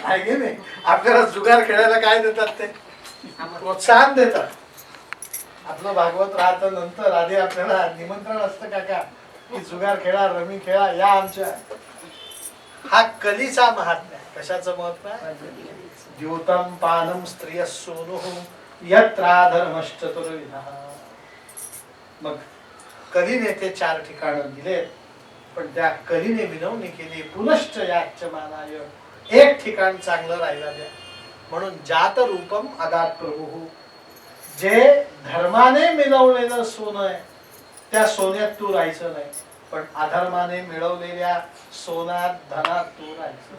आहे की नाही? आपल्याला जुगार खेळायला काय देतात ते प्रोत्साहन देतात. आपलं भागवत राहतं नंतर आधी आपल्याला निमंत्रण असतं काका की जुगार खेळा, रमी खेळा, या आमच्या. हा कलीचा महात्म्य आहे. कशाचं महत्व आहे? द्योतम पानम स्त्रिय सोनु यत्राधर्मश्चतुर्विधा. मग कलीने ते 4 ठिकाणं दिले, पण त्या कलीने विनवणी केली पुनश्च याच्च मानाय, एक ठिकाण चांगलं राहिला द्या. म्हणून जात रूपम अदात प्रभू, जे धर्माने मिळवलेलं सोनं आहे त्या सोन्यात तू राहायचं नाही, पण अधर्माने मिळवलेल्या सोनात धनात तू राहायचं.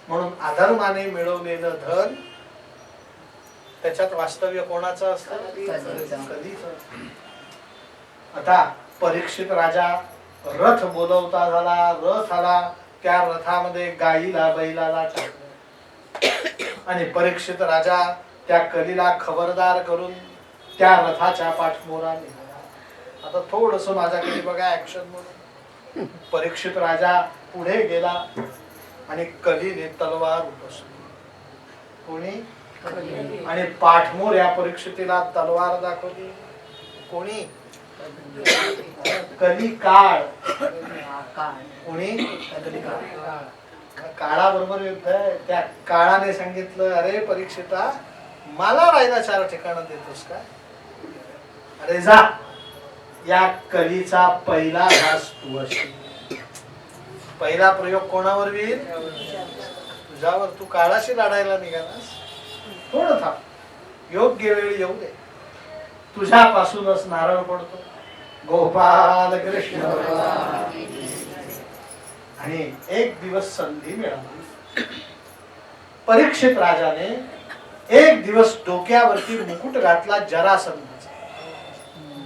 म्हणून अधर्माने मिळवलेलं धन त्याच्यात वास्तव्य कोणाचं असतं? कधीच. आता परीक्षित राजा रथ बोलवता झाला, रथ आला, त्या रथामध्ये गाईला बैलाला टाकलं आणि परीक्षित राजा त्या कलीला खबरदार करून त्या रथाच्या पाठमोरा निघाला. आता थोडस माझ्याकडे बघा ऍक्शन म्हणून. परीक्षित राजा पुढे गेला आणि कलीने तलवार उपसली. कोणी? आणि पाठमोर या परीक्षितीला तलवार दाखवली. कोणी? कली काळ. कोणी? काळाबरोबर युद्ध आहे. त्या काळाने सांगितलं, अरे परीक्षिता, मला राहायला 4 ठिकाणं देतोस का? अरे जा, या कलीचा पहिला घास तू असशील. पहिला प्रयोग कोणावर होईल? तुझ्यावर. तू काळाशी लढायला निघालास. थोडं थांब, योग्य वेळ येऊ दे. तुझ्यापासूनच नारळ पडतो. गोपाल कृष्ण. आणि एक दिवस संधी मिळाली. परीक्षित राजाने एक दिवस डोक्यावरती मुकुट घातला जरासंधाचा.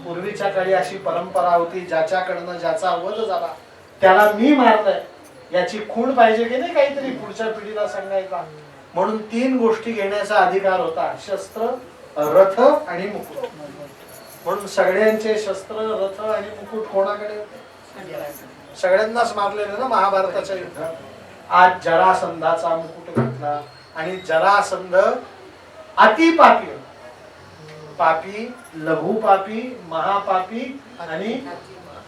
पूर्वीच्या काळी अशी परंपरा होती, ज्याच्याकडनं ज्याचा वध झाला त्याला मी मारलंय याची खूण पाहिजे की नाही काहीतरी पुढच्या पिढीला सांगायचा. म्हणून 3 गोष्टी घेण्याचा अधिकार होता: शस्त्र, रथ आणि मुकुट. म्हणून सगळ्यांचे शस्त्र, रथ आणि मुकुट कोणाकडे होते? सगळ्यांनाच मारलेलं ना महाभारताच्या युद्धात. आज जरासंधाचा मुकुट घातला आणि जरासंध अतिपापी, पापी, लघु पापी, महापापी आणि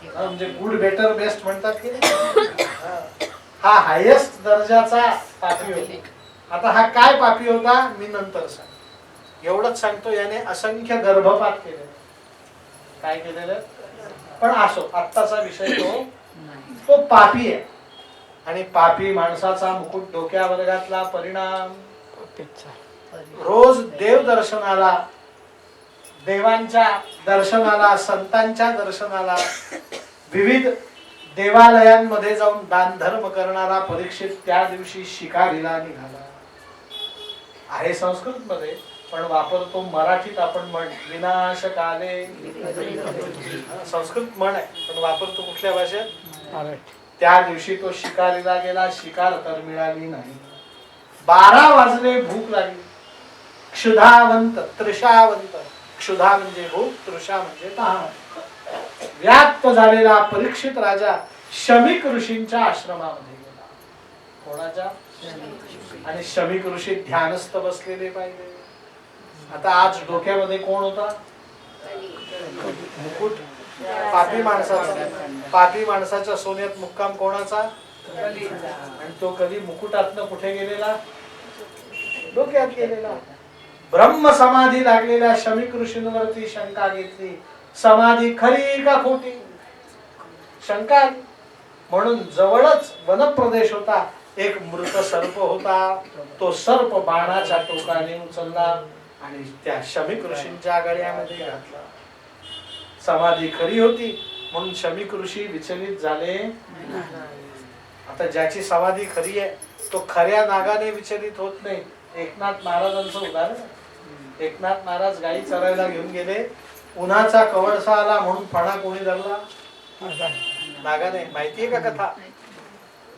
म्हणजे गुड बेटर बेस्ट म्हणतात की नाही, हा हायेस्ट दर्जाचा पापी होता. आता हा काय पापी होता मी नंतर सांग. एवढंच सांगतो, याने असंख्य गर्भपात केले. काय केलेलं? पण असो, आत्ताचा विषय तो पापी आहे. आणि पापी माणसाचा मुकुट डोक्यावर घातला, परिणाम रोज देव दर्शनाला, देवांच्या दर्शनाला, संतांच्या दर्शनाला, विविध देवालयांमध्ये जाऊन दान धर्म करणारा परीक्षित त्या दिवशी शिकारीला निघाला. आहे संस्कृत मध्ये, पण वापरतो मराठीत आपण म्हण विनाशकाले. संस्कृत म्हण आहे पण वापरतो कुठल्या भाषेत? त्या दिवशी तो शिकारीला गेला. शिकार तर मिळाली नाही. 12 वाजले, भूक लागली. क्षुधावंत, तृषावंत, क्षुधा म्हणजे भूक, तृषा म्हणजे तहान, व्याप्त झालेला परीक्षित राजा शमीक ऋषींच्या आश्रमामध्ये गेला. कोणाच्या? आणि शमीक ऋषी ध्यानस्थ बसलेले पाहिजे. आता आज डोक्यामध्ये कोण होता? मुकुट. पापी माणसाचा. पापी माणसाच्या सोन्यात मुक्काम कोणाचा? आणि तो कधी मुकुटातनं कुठे गेलेला? डोक्यात गेलेला. ब्रह्म समाधी लागलेल्या शमीक ऋषींवरती शंका घेतली, समाधी खरी का खोटी? शंका. म्हणून जवळच वनप्रदेश होता. एक मृत सर्प होता. तो सर्प बाणाच्या टोकाने उचलला आणि त्या शमीक ऋषींच्या गळ्यामध्ये घातला. समाधी खरी होती म्हणून शमीक ऋषी विचलित झाले. आता ज्याची समाधी खरी आहे तो खऱ्या नागाने विचलित होत नाही. एकनाथ महाराजांचं उदाहरण. एकनाथ महाराज गाई चरायला घेऊन गेले. उन्हाचा कवळसा आला म्हणून फणा कोणी धरला? नागाने. माहितीये का कथा?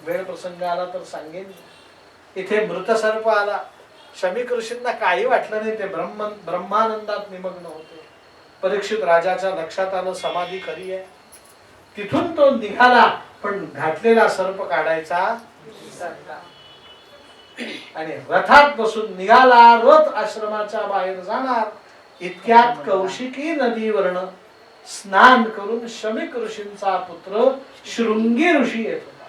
वेळ प्रसंग आला तर सांगेन. इथे मृत सर्प आला. शमीक ऋषींना काही वाटलं नाही. ते ब्रह्मानंदात निमग्न होते. परीक्षित राजाच्या लक्षात आलं समाधी खरी आहे. तिथून तो निघाला पण घातलेला सर्प काढायचा विसरला. आणि रथात बसून निघाला. रथ आश्रमाच्या बाहेर जाणार इतक्यात कौशिकी नदीवरनं स्नान करून शमिक ऋषींचा पुत्र शृंगी ऋषी येत होता.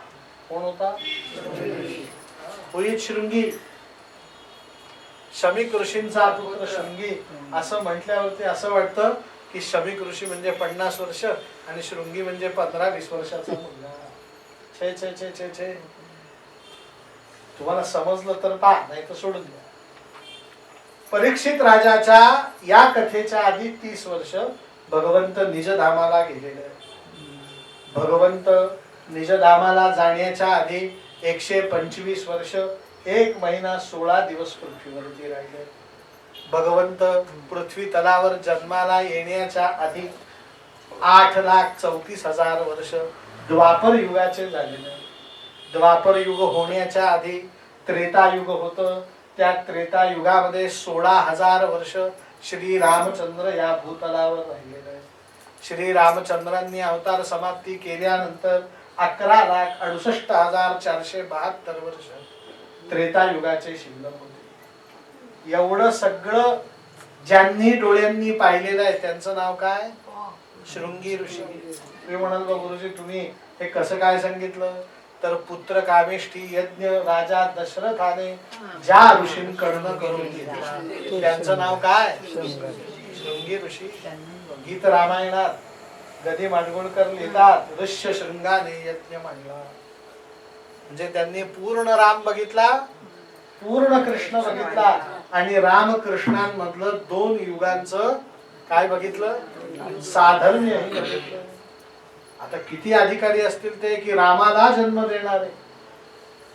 कोण होता? होईत शृंगी, शमिक ऋषींचा पुत्र शृंगी. असं म्हटल्यावरती असं वाटतं की शमिक ऋषी म्हणजे 50 वर्ष आणि शृंगी म्हणजे 15-20 वर्षाचा मुलगा. छे छे छे छे छे. तुम्हाला समजलं तर पहा, नाही तर सोडून द्या. परीक्षित राजाच्या या कथेच्या आधी 30 वर्ष भगवंत निजधामाला गेलेले. भगवंत निजधामाला जाण्याच्या आधी 125 वर्ष 1 महिना 16 दिवस पृथ्वीवरती राहिले. भगवंत पृथ्वी तलावर जन्माला येण्याच्या आधी 8,34,000 वर्ष द्वापर युगाचे झालेले. द्वापर युग होण्याच्या आधी त्रेतायुग होतं. त्या त्रेतायुगामध्ये 16,000 वर्ष श्री रामचंद्र या भूतलावर राहिलेले आहेत. श्री रामचंद्रांनी अवतार समाप्ती केल्यानंतर 11,68,472 वर्ष त्रेतायुगाचे शिल्लक होते. एवढं सगळं ज्यांनी डोळ्यांनी पाहिलेलं आहे त्यांचं नाव काय? शृंगी ऋषी. तुम्ही म्हणाल गुरुजी तुम्ही हे कसं काय सांगितलं? तर पुत्र कामेष्ठी यज्ञ राजा दशरथाने ज्या ऋषींकडनं करून घेतला त्यांचं नाव काय? शृंगी ऋषी. गीत रामायणात गदी माडगुळकर लिहितात ऋष्य शृंगाने यज्ञ मांडला. म्हणजे त्यांनी पूर्ण राम बघितला, पूर्ण कृष्ण बघितला आणि रामकृष्णांमधलं 2 युगांचं काय बघितलं? साधर्म्य बघितलं. आता किती अधिकारी असतील ते की रामाला जन्म देणारे.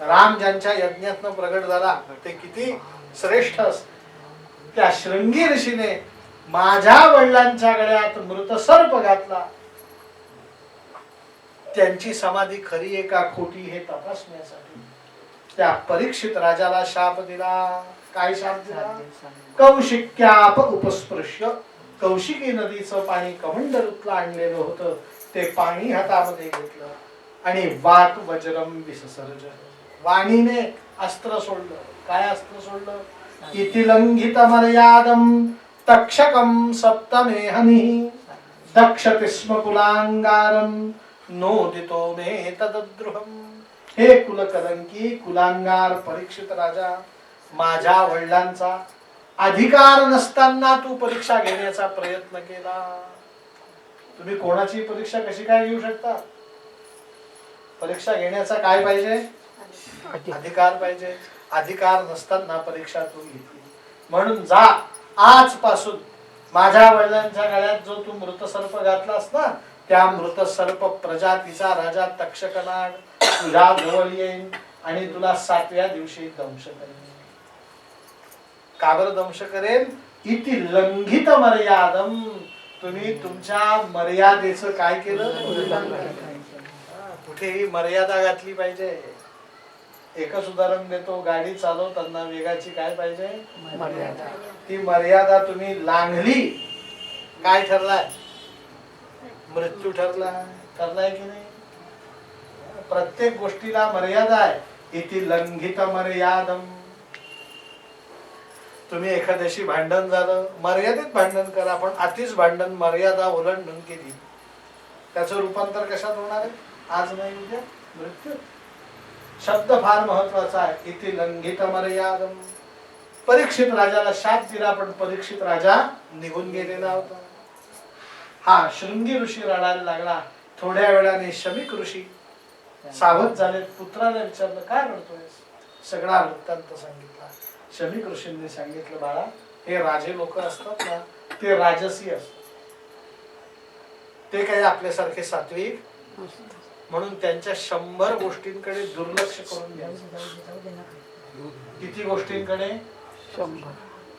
राम ज्यांच्या यज्ञातनं प्रगट झाला ते किती श्रेष्ठ असते. त्या शृंगी ऋषीने माझ्या वडिलांच्या गळ्यात मृत सर्प घातला. त्यांची समाधी खरी आहे का खोटी हे तपासण्यासाठी त्या परीक्षित राजाला शाप दिला. काय शाप दिला? कौशिक्याप उपस्पृश्य. कौशिकी नदीचं पाणी कमंडलूतलं आणलेलं होतं ते पाणी हातामध्ये घेतलं आणि वाक वज्रम विससर्ज. वाणीने अस्त्र सोडलं. काय अस्त्र सोडलं? इति लंघित मर्यादम तक्षकम सप्तमेहनि दक्षति स्म कुलांगारम नोदितो मे तद्द्रुहम. हे कुलकलंकी कुलांगार परीक्षित राजा, माझ्या वडिलांचा अधिकार नसताना तू परीक्षा घेण्याचा प्रयत्न केला. तुम्ही कोणाची परीक्षा कशी काय घेऊ शकता? परीक्षा घेण्याचा काय पाहिजे? अधिकार पाहिजे. अधिकार नसताना परीक्षा तू घेतली. म्हणून जा आजपासून माझ्या वडिलांच्या गळ्यात जो तू मृत सर्प घातलास ना त्या मृत सर्प प्रजातीचा राजा तक्षकनाग तुझ्या जवळ येईल आणि तुला 7व्या दिवशी दंश करेल. का बरं दंश करेल? इति लंघित मर्यादम. तुम्ही तुमच्या मर्यादेचं काय केलं? कुठेही मर्यादा घातली पाहिजे. एकच उदाहरण देतो. गाडी चालवताना वेगाची काय पाहिजे? मर्यादा. ती मर्यादा तुम्ही लांघली काय ठरलाय? मृत्यू ठरलाय की नाही? प्रत्येक गोष्टीला मर्यादा आहे. इति लंघित मर्यादम. तुम्ही एखाद्याशी भांडण झालं मर्यादित भांडण करा पण अतिच भांडण मर्यादा ओलांडून केली त्याचं रूपांतर कशात होणार आहे? आज नाही उद्या मृत्यू. शब्द फार महत्वाचा आहे. इति लंघित मर्यादम. परीक्षित राजाला शाप दिला पण परीक्षित राजा निघून गेलेला होता. हा शृंगी ऋषी रडायला लागला. थोड्या वेळाने शमिक ऋषी सावध झाले. पुत्राला विचारलं काय रडतोय? सगळा वृत्तांत सांगितला. शमिक ऋषींनी सांगितलं बाळा हे राजे लोक असतात ना ते राजसी असतात. ते काही आपल्यासारखे सात्विक म्हणून त्यांच्या 100 गोष्टींकडे दुर्लक्ष करून द्यायचं. किती गोष्टींकडे? 100.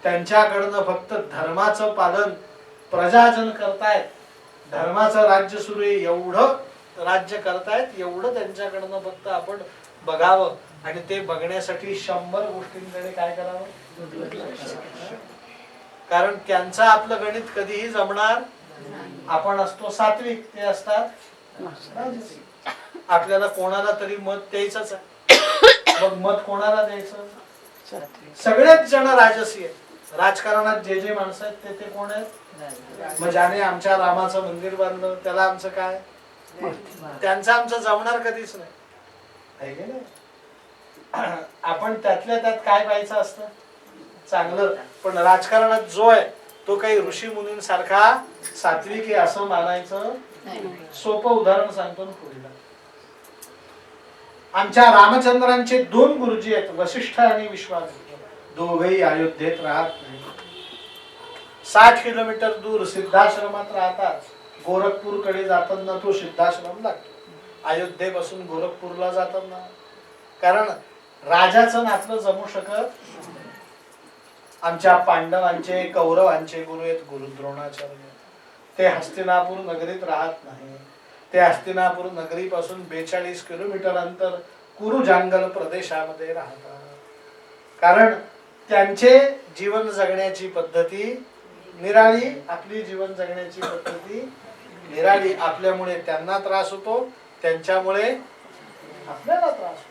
त्यांच्याकडनं फक्त धर्माचं पालन प्रजाजन करतायत. धर्माचं राज्य सुरू आहे एवढं राज्य करतायत एवढं त्यांच्याकडनं फक्त आपण बघावं आणि ते बघण्यासाठी 100 गोष्टींकडे काय करावं? कारण त्यांचं आपलं गणित कधीही जमणार. आपण असतो सात्विक ते असतात आपल्याला कोणाला तरी मत द्यायचंच आहे. मग मत कोणाला द्यायचं? सगळेच जण राजसी आहेत. राजकारणात जे जे माणसं आहेत ते ते कोण आहेत? मग ज्याने आमच्या रामाचं मंदिर बांधलं त्याला आमचं काय? त्यांचं आमचं जमणार कधीच नाही, आहे की नाही? आपण त्यातल्या त्यात काय पाहायचं असतं? चांगलं. पण राजकारणात जो आहे तो काही ऋषी मुनींसारखा सात्विक आहे असं मानायचं. सोपं उदाहरण सांगतो ना पुढीला. आमच्या रामचंद्रांचे 2 गुरुजी आहेत, वसिष्ठ आणि विश्वामित्र. दोघेही अयोध्येत राहत नाही, 60 किलोमीटर दूर सिद्धाश्रमात राहतात. गोरखपूरकडे जाताना तो सिद्धाश्रम लागतो. अयोध्येपासून गोरखपूरला जाताना, कारण राजाचं नातलं जमू शकत. आमच्या पांडवांचे कौरवांचे गुरु आहेत गुरु द्रोणाचार्य. ते हस्तिनापूर नगरीत राहत नाही. ते हस्तिनापूर नगरीपासून 42 किलोमीटर अंतर कुरुजांगल प्रदेशामध्ये राहतात. कारण त्यांचे जीवन जगण्याची पद्धती निराळी, आपली जीवन जगण्याची पद्धती निराळी. आपल्यामुळे त्यांना त्रास होतो, त्यांच्यामुळे आपल्याला त्रास होतो.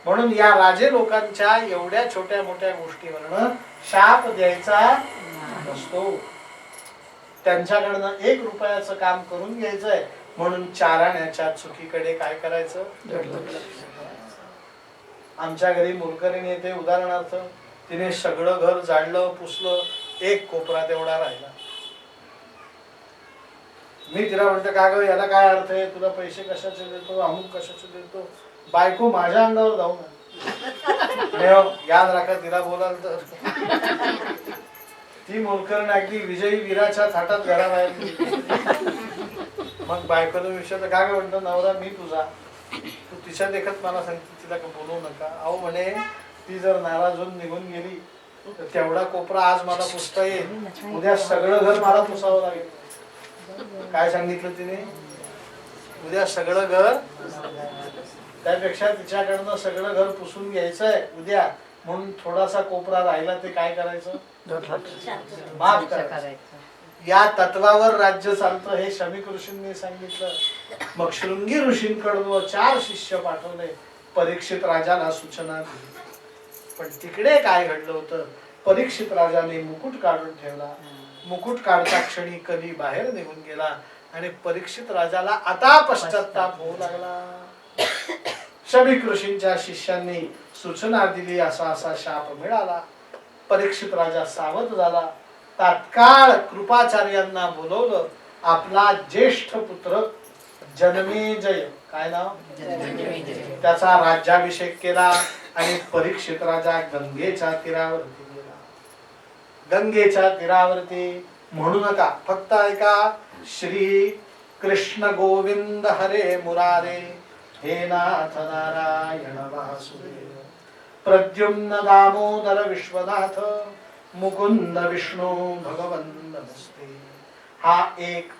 म्हणून या राजे लोकांच्या एवढ्या छोट्या मोठ्या गोष्टीवरनं शाप द्यायचा नसतो. त्यांच्याकडनं 1 रुपयाचं काम करून घ्यायचंय म्हणून 4 आण्याच्या चुकीकडे काय करायचं? आमच्या घरी मोलकरीण येते, उदाहरणार्थ तिने सगळं घर जाळलं पुसलं, 1 कोपरा तेवढा राहिला. मी तिला म्हणते का ग याला काय अर्थ आहे? तुला पैसे कशाचे देतो, अमुक कशाचे देतो? बायको माझ्या अंगावर जाऊ ना, याद राखा तिला बोलाल तर. ती मोलकरीण अगदी विजयी वीराच्या थाटात घराबाहेर. मग बायकोला विषय का ग म्हणतो, नवरा मी तुझा, तू तिच्या देखत मला सांगते तिला बोलवू नका. अहो म्हणे ती जर नाराज होऊन निघून गेली तर तेवढा कोपरा आज मला पुसता येईल, उद्या सगळं घर मला पुसावं लागेल. काय सांगितलं तिने? उद्या सगळं घर. त्यापेक्षा तिच्याकडनं सगळं घर पुसून घ्यायचंय उद्या, म्हणून थोडासा कोपरा राहिला ते काय करायचं? माफ करायचं. या तत्वावर राज्य चालतं हे शमीक ऋषींनी सांगितलं. मग शृंगी ऋषींकडून 4 शिष्य पाठवले. परीक्षित राजाला सूचना दिली. पण तिकडे काय घडलं होतं? परीक्षित राजाने मुकुट काढून ठेवला. मुकुट काढता क्षणी कली बाहेर निघून गेला आणि परीक्षित राजाला आता पश्चाताप होऊ लागला. शमीक ऋषींच्या शिष्यांनी सूचना दिली, असा असा शाप मिळाला. परीक्षित राजा सावध झाला. तात्काळ कृपाचार्यांना बोलवलं. आपला ज्येष्ठ पुत्र जनमेजय, काय नाव? त्याचा राज्याभिषेक केला आणि परीक्षित राजा गंगेच्या तीरावरती गेला. गंगेच्या तीरावरती म्हणू नका, फक्त ऐका. श्री कृष्ण गोविंद हरे मुरारे, हे नाथ नारायण वासुदेव, प्रद्युम्न दामोदर विश्वनाथ, मुकुंद विष्णू भगवन नमस्ते. हा एक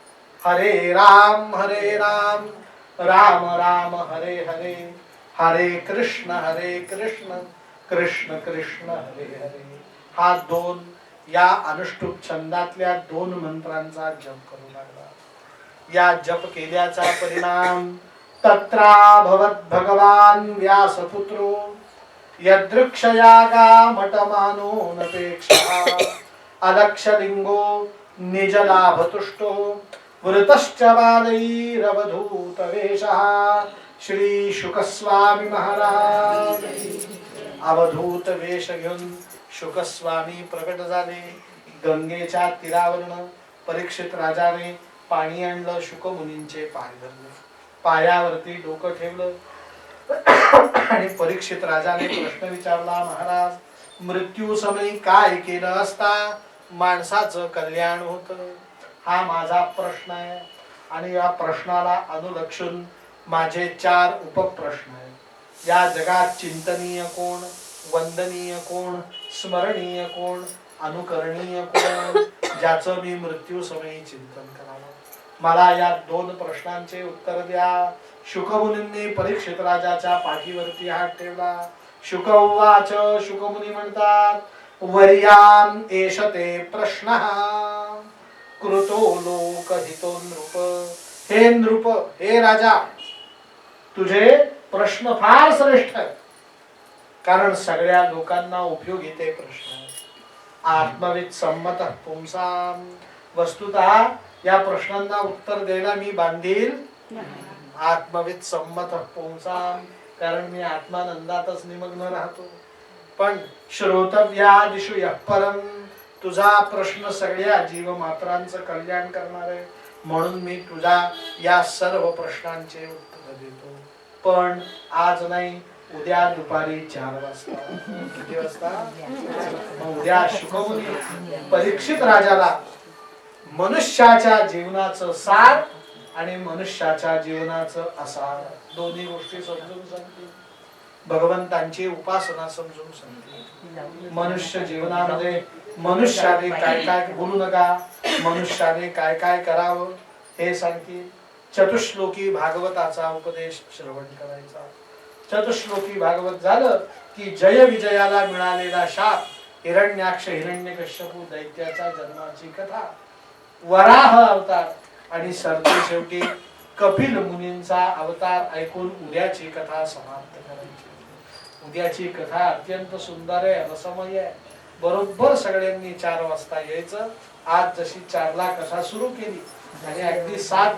हरे राम राम राम हरे हरे, हरे कृष्ण कृष्ण कृष्ण हरे हरे. हा 2 या अनुष्टुप छंदातल्या 2 मंत्रांचा जप करू लागला. या जप केल्याचा परिणाम तत्रा भवत भगवान व्यासपुत्रो यदृक्षयागा मठमानो नपेक्षा अलक्षलिंगो निजलाभतुष्टो वृतश्च बालैरवधूत वेशः. श्री शुकस्वामी महाराज. अवधूत वेश घेऊन शुकस्वामी प्रकट झाले. गंगेच्या तीरावरून परीक्षित राजाने पाणी आणलं. शुकमुनींचे पाय धरले, पायावरती डोकं ठेवलं आणि परीक्षित राजाने प्रश्न विचारला, महाराज मृत्यू समयी काय केलं असता माणसाचं कल्याण होतं? हा माझा प्रश्न आहे आणि या प्रश्नाला अनुलक्षून माझे 4 उपप्रश्न आहेत. या जगात चिंतनीय कोण, वंदनीय कोण, स्मरणीय कोण, अनुकरणीय कोण, ज्याचं मी मृत्यू समयी चिंतन करावं? मला या 2 प्रश्नांचे उत्तर द्या. शुकमुनींनी परीक्षित राजाच्या पाठीवरती हात ठेवला. शुकउवाच, शुकमुनी म्हणतात, वर्याम एषते प्रश्नः कृतो लोकहितो नृप. हे नृप, हे राजा, तुझे प्रश्न फार श्रेष्ठ आहेत. कारण सगळ्या लोकांना उपयोगी ते प्रश्न. आत्मविद संमत पुंसाम. वस्तुतः या प्रश्नांना उत्तर द्यायला मी बांधील आत्मविद संमत पुंसाम, कारण मी आत्मानंदातच निमग्न राहतो. पण श्रोतव्यादिषु यः परम, तुझा प्रश्न सगळ्या जीवमात्रांचं कल्याण करणार आहे, म्हणून मी तुझा या सर्व प्रश्नांचे उत्तर देतो. पण आज नाही, उद्या दुपारी 4 वाजता. किती वाजता? उद्या शुकमुनी परीक्षित राजाला मनुष्याच्या जीवनाचं सार आणि मनुष्याच्या जीवनाचं असार दोन्ही गोष्टी समजून सांगतील. भगवंतांची उपासना समजून सांगतील. मनुष्य जीवनामध्ये मनुष्याने काय काय बोलू नका, मनुष्याने काय काय करावं हे सांगतील. चतुश्लोकी भागवताचा उपदेश श्रवण करायचा. चतुश्लोकी भागवत झालं की जय विजयाला मिळालेला शाप, हिरण्याक्ष हिरण्यकश्यपू दैत्याचा जन्माची कथा, वराह अवतार आणि सरते शेवटी कपिल मुनींचा अवतार ऐकून उद्याची कथा समाप्त करायची. उद्याची कथा अत्यंत सुंदर आहे, रसमय आहे. बरोबर सगळ्यांनी 4 वाजता यायचं. आज जशी 4ला कथा सुरू केली आणि अगदी 7